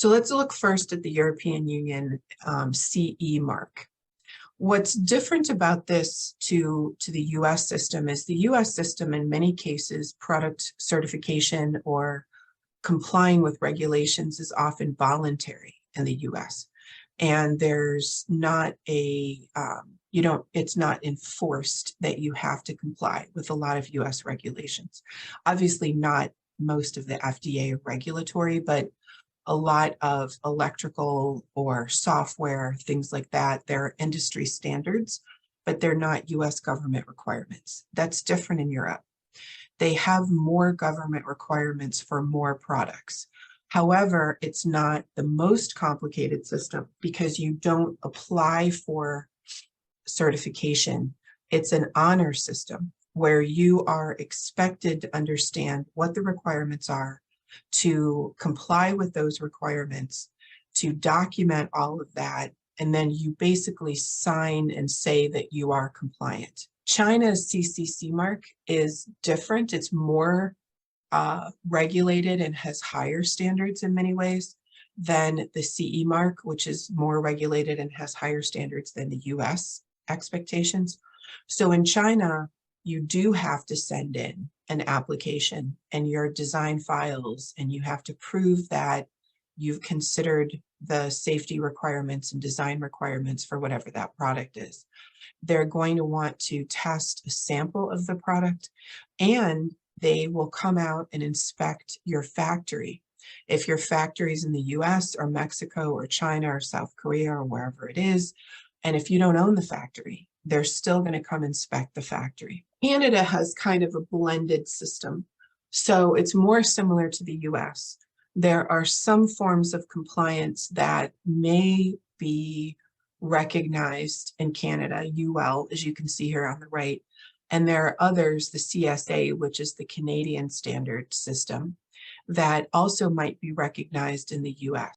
So let's look first at the European Union CE mark. What's different about this to the US system is the US system, in many cases, product certification or complying with regulations is often voluntary in the US. And there's not it's not enforced that you have to comply with a lot of US regulations. Obviously not most of the FDA regulatory, but a lot of electrical or software, things like that, they're industry standards, but they're not US government requirements. That's different in Europe. They have more government requirements for more products. However, it's not the most complicated system because you don't apply for certification. It's an honor system where you are expected to understand what the requirements are, to comply with those requirements, to document all of that, and then you basically sign and say that you are compliant. China's CCC mark is different. It's more regulated and has higher standards in many ways than the CE mark, which is more regulated and has higher standards than the US expectations. So in China, you do have to send in an application and your design files, and you have to prove that you've considered the safety requirements and design requirements for whatever that product is. They're going to want to test a sample of the product, and they will come out and inspect your factory. If your factory is in the US or Mexico or China or South Korea or wherever it is, and if you don't own the factory, they're still going to come inspect the factory. Canada has kind of a blended system, so it's more similar to the US. There are some forms of compliance that may be recognized in Canada, UL, as you can see here on the right, and there are others, the CSA, which is the Canadian standard system, that also might be recognized in the US.